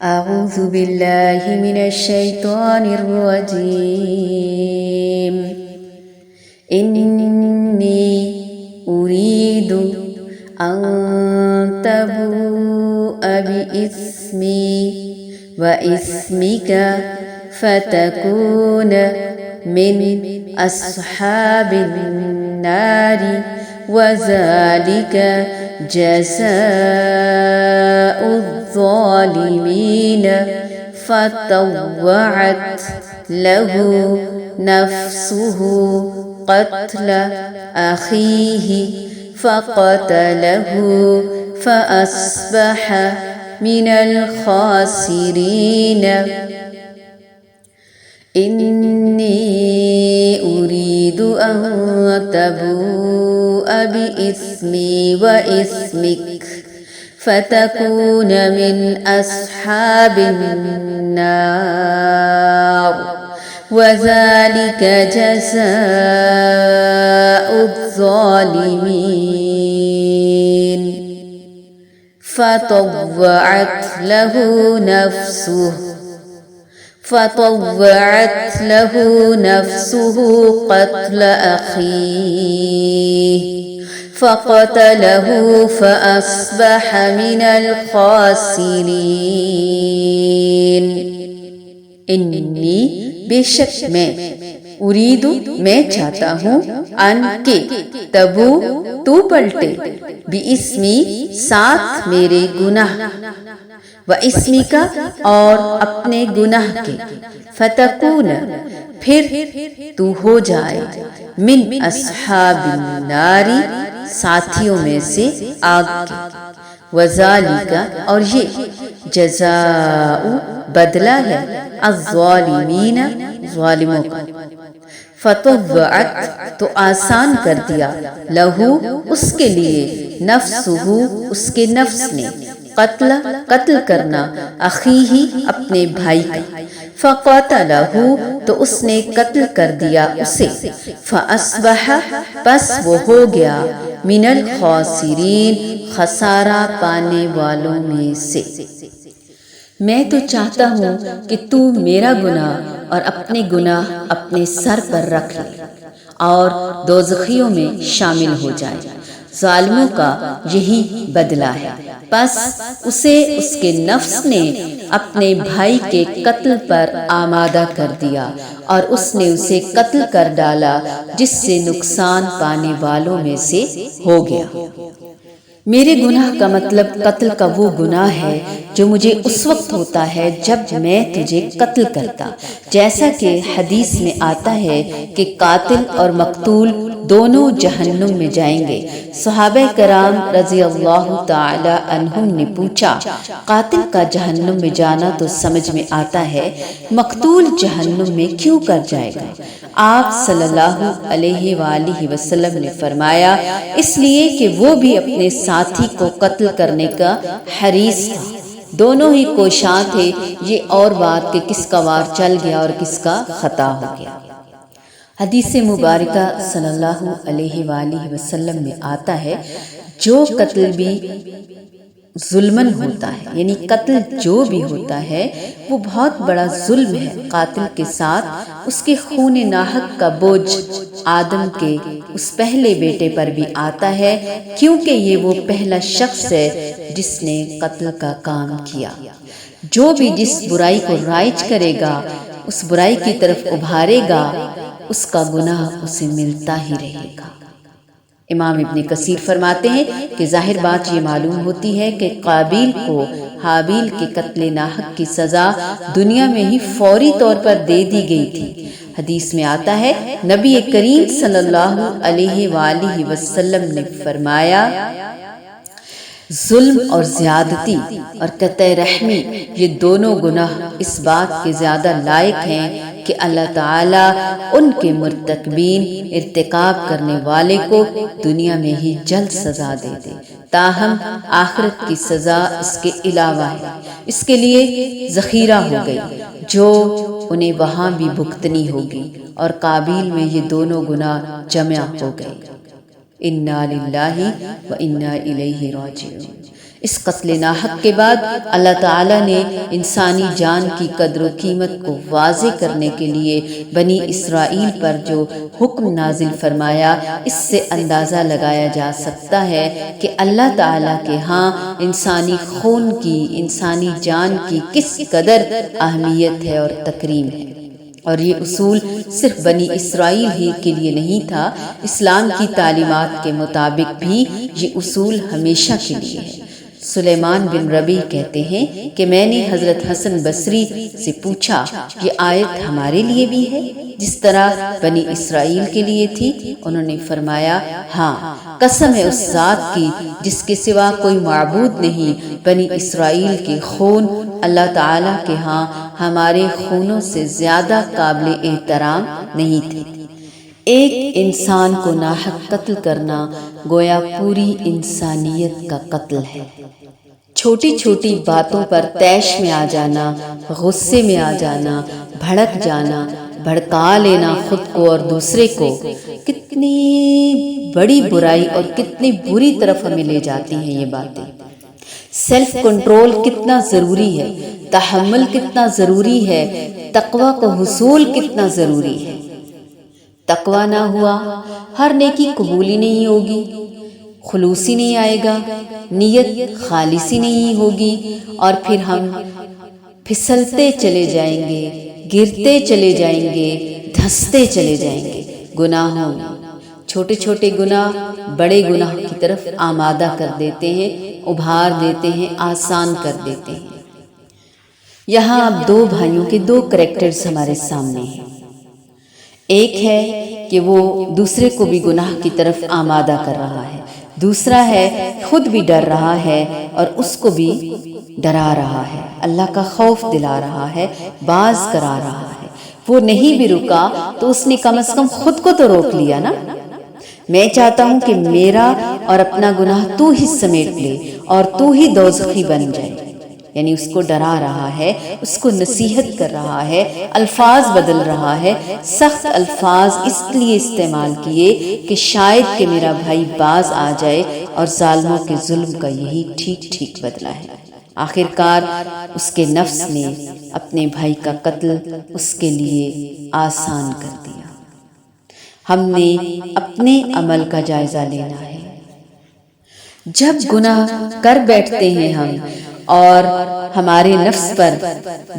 أعوذ بالله من الشيطان الرجيم. إني أريد أن تبوء بإثمي وإثمك فتكون من أصحاب النار وذلك جزاء الظالمين. فطوعت له نفسه قتل أخيه فقتله فأصبح من الخاسرين. إني أريد أن تبوء بإثمي وإثمك فتكون من أصحاب النار وذلك جزاء الظالمين. فطوعت له نفسه قتل أخيه فقتله فأصبح من الخاسرين. انی بے شک میں اریدو میں چاہتا ہوں ان کے تبو تو پلٹے بِاسْمِی ساتھ میرے گناہ و اسمی کا اور اپنے گناہ کے فتکون پھر تو ہو جائے من اصحاب النار ساتھیوں میں سے آگ کے وذالک اور یہ جزاء بدلہ ہے الظالمین ظالموں کا. فطوعت تو آسان کر دیا لہو اس کے لیے نفسہ اس کے نفس نے قتل کرنا اخیہ اپنے بھائی کا فقتلہ تو اس نے قتل کر دیا اسے فاصبح پس وہ ہو گیا من الخاسرین خسارہ پانے والوں میں سے. میں تو چاہتا ہوں کہ تو میرا گناہ اور اپنے گناہ اپنے سر پر رکھ لے اور دوزخیوں میں شامل ہو جائے. ظالموں کا یہی بدلہ ہے. پس اسے اس کے نفس نے اپنے بھائی کے قتل پر آمادہ کر دیا اور اس نے اسے قتل کر ڈالا جس سے نقصان پانے والوں میں سے ہو گیا. میرے گناہ کا مطلب قتل کا وہ گناہ ہے جو مجھے اس وقت ہوتا ہے جب میں تجھے قتل کرتا، جیسا کہ حدیث میں آتا ہے کہ قاتل اور مقتول دونوں جہنم میں جائیں گے. صحابہ کرام رضی اللہ تعالی عنہم نے پوچھا قاتل کا جہنم میں جانا تو سمجھ میں آتا ہے، مقتول جہنم میں کیوں کر جائے گا؟ آپ صلی اللہ علیہ وآلہ وسلم نے فرمایا اس لیے کہ وہ بھی اپنے ساتھی کو قتل کرنے کا حریص تھا. دونوں ہی کوشاں تھے. یہ اور بات کہ کس کا وار چل گیا اور کس کا خطا ہو گیا. حدیث مبارکہ صلی اللہ علیہ وآلہ وسلم میں آتا ہے جو قتل بھی ظلمن ہوتا ہے، یعنی قتل جو بھی ہوتا ہے وہ بہت بڑا ظلم ہے. قاتل کے ساتھ اس کے خون ناحق کا بوجھ آدم کے اس پہلے بیٹے پر بھی آتا ہے، کیونکہ یہ وہ پہلا شخص ہے جس نے قتل کا کام کیا. جو بھی جس برائی کو رائج کرے گا، اس برائی کی طرف ابھارے گا، اس کا گناہ اسے ملتا ہی رہے گا. امام ابن کثیر فرماتے ہیں کہ ظاہر بات یہ معلوم ہوتی ہے کہ قابیل کو حابیل کے قتل ناحق کی سزا دنیا میں ہی فوری طور پر دے دی گئی تھی. حدیث میں آتا ہے نبی کریم صلی اللہ علیہ وآلہ وسلم نے فرمایا ظلم اور زیادتی اور قطع رحمی یہ دونوں گناہ اس بات کے زیادہ لائق ہیں کہ اللہ تعالیٰ ان کے مرتکبین ارتکاب کرنے والے کو دنیا میں ہی جلد سزا دے دے. تاہم آخرت کی سزا اس کے علاوہ ہے، اس کے لیے ذخیرہ ہو گئی جو انہیں وہاں بھی بھگتنی ہوگی، اور قابیل میں یہ دونوں گناہ جمع ہو گئے. انا للہ و انا الیہ راجعون. اس قتل ناحق کے بعد اللہ تعالیٰ نے انسانی جان کی قدر و قیمت کو واضح کرنے کے لیے بنی اسرائیل پر جو حکم نازل فرمایا، اس سے اندازہ لگایا جا سکتا ہے کہ اللہ تعالیٰ کے ہاں انسانی خون کی، انسانی جان کی کس قدر اہمیت ہے اور تکریم ہے۔ اور یہ اصول صرف بنی اسرائیل ہی کے لیے نہیں تھا، اسلام کی تعلیمات کے مطابق بھی یہ اصول ہمیشہ کے لیے ہے۔ سلیمان بن ربیع کہتے ہیں کہ میں نے حضرت حسن بصری سے پوچھا، یہ آیت ہمارے لیے بھی ہے جس طرح بنی اسرائیل کے لیے تھی؟ انہوں نے فرمایا، ہاں، قسم ہے اس ذات کی جس کے سوا کوئی معبود نہیں، بنی اسرائیل کے خون اللہ تعالیٰ کے ہاں ہمارے خونوں سے زیادہ قابل احترام نہیں تھے۔ ایک انسان کو ناحق قتل کرنا گویا پوری انسانیت کا قتل ہے۔ چھوٹی چھوٹی باتوں پر طیش میں آ جانا، غصے میں آ جانا، بھڑک جانا، بھڑکا لینا خود کو اور دوسرے کو، کتنی بڑی برائی اور کتنی بری طرف ہمیں لے جاتی ہیں یہ باتیں۔ سیلف کنٹرول کتنا ضروری ہے، تحمل کتنا ضروری ہے، تقوی کو حصول کتنا ضروری ہے۔ تقوی نہ ہوا، ہر نیکی قبولی نہیں ہوگی، خلوصی نہیں آئے گا، نیت خالصی نہیں ہوگی، اور پھر ہم پھسلتے چلے جائیں گے، گرتے چلے جائیں گے، دھستے چلے جائیں گے گناہوں میں۔ چھوٹے چھوٹے گناہ بڑے گناہ کی طرف آمادہ کر دیتے ہیں، ابھار دیتے ہیں، آسان کر دیتے ہیں۔ یہاں اب دو بھائیوں کے دو کریکٹرز ہمارے سامنے ہیں۔ ایک ہے کہ وہ دوسرے کو بھی گناہ کی طرف آمادہ کر رہا ہے، دوسرا ہے خود بھی ڈر رہا ہے اور اس کو بھی ڈرا رہا ہے، اللہ کا خوف دلا رہا ہے، باز کرا رہا ہے۔ وہ نہیں بھی رکا تو اس نے کم از کم خود کو تو روک لیا نا۔ میں چاہتا ہوں کہ میرا اور اپنا گناہ تو ہی سمیٹ لے اور تو ہی دوزخی بن جائے، یعنی اس کو ڈرا رہا ہے، اس کو نصیحت کر رہا ہے، الفاظ بدل رہا ہے، سخت الفاظ اس لیے استعمال کیے کہ شاید کہ میرا بھائی باز آ جائے، اور ظالموں کے ظلم کا یہی ٹھیک ٹھیک بدلہ ہے۔ آخر کار اس کے نفس نے اپنے بھائی کا قتل اس کے لیے آسان کر دیا۔ ہم نے اپنے عمل کا جائزہ لینا ہے۔ جب گناہ کر بیٹھتے ہیں ہم اور ہمارے نفس پر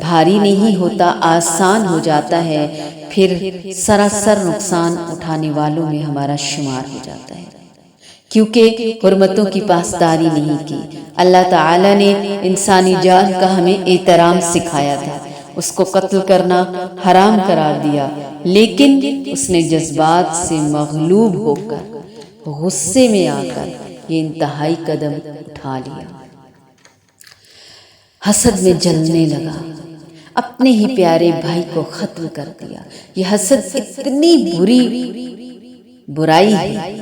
بھاری نہیں ہوتا، آسان ہو جاتا ہے، پھر سراسر نقصان اٹھانے والوں میں ہمارا شمار ہو جاتا ہے، کیونکہ حرمتوں کی پاسداری نہیں کی۔ اللہ تعالیٰ نے انسانی جان کا ہمیں احترام سکھایا تھا، اس کو قتل کرنا حرام قرار دیا، لیکن اس نے جذبات سے مغلوب ہو کر، غصے میں آ کر یہ انتہائی قدم اٹھا لیا۔ حسد میں جلنے لگا، اپنے ہی پیارے بھائی کو ختم کر دیا۔ یہ حسد اتنی برائی ہے،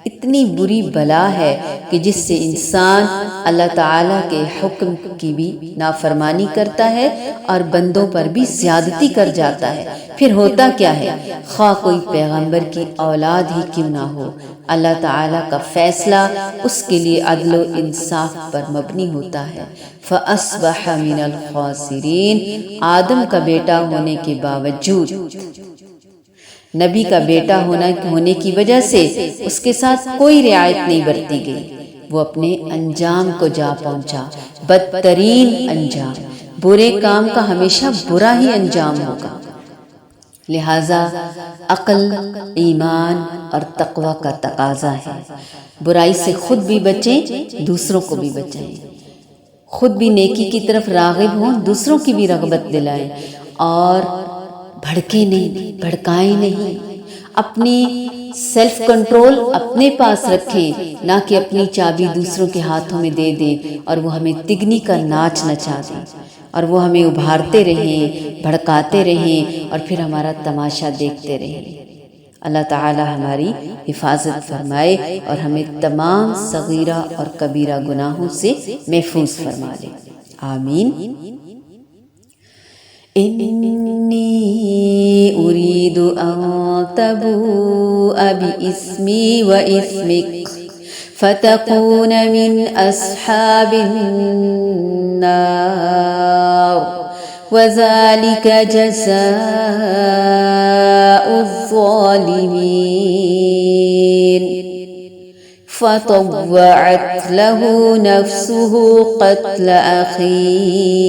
اتنی بری بلا ہے کہ جس سے انسان اللہ تعالیٰ کے حکم کی بھی نافرمانی کرتا ہے اور بندوں پر بھی زیادتی کر جاتا ہے۔ پھر ہوتا کیا ہے، خواہ کوئی پیغمبر کی اولاد ہی کیوں نہ ہو، اللہ تعالیٰ کا فیصلہ اس کے لیے عدل و انصاف پر مبنی ہوتا ہے۔ فَأَصْبَحَ مِنَ الْخَاسِرِينَ، آدم کا بیٹا ہونے کے باوجود، نبی کا بیٹا ہونے کی وجہ سے اس کے ساتھ کوئی رعایت نہیں برتی گئی، وہ اپنے انجام کو جا پہنچا، بدترین انجام۔ برے کام کا ہمیشہ برا ہی انجام ہوگا، لہذا عقل، ایمان اور تقوی کا تقاضا ہے۔ برائی سے خود بھی بچیں، دوسروں کو بھی بچائیں، خود بھی نیکی کی طرف راغب ہوں، دوسروں کی بھی رغبت دلائیں، اور بھڑکے نہیں، بھڑکائیں نہیں، اپنی سیلف کنٹرول اپنے پاس رکھیں، نہ کہ اپنی چابی دوسروں کے ہاتھوں میں دے دیں اور وہ ہمیں تگنی کا ناچ نچا دیں، اور وہ ہمیں ابھارتے رہیں، بھڑکاتے رہیں، اور پھر ہمارا تماشا دیکھتے رہیں۔ اللہ تعالی ہماری حفاظت فرمائے اور ہمیں تمام صغیرہ اور کبیرہ گناہوں سے محفوظ فرما لے، آمین۔ انی اريد ان تبوء باسمي واسمك فتكون من أصحاب النار وذلك جزاء الظالمين فطوعت له نفسه قتل أخيه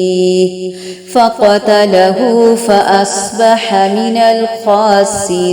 فقتله فأصبح من الخاسرين.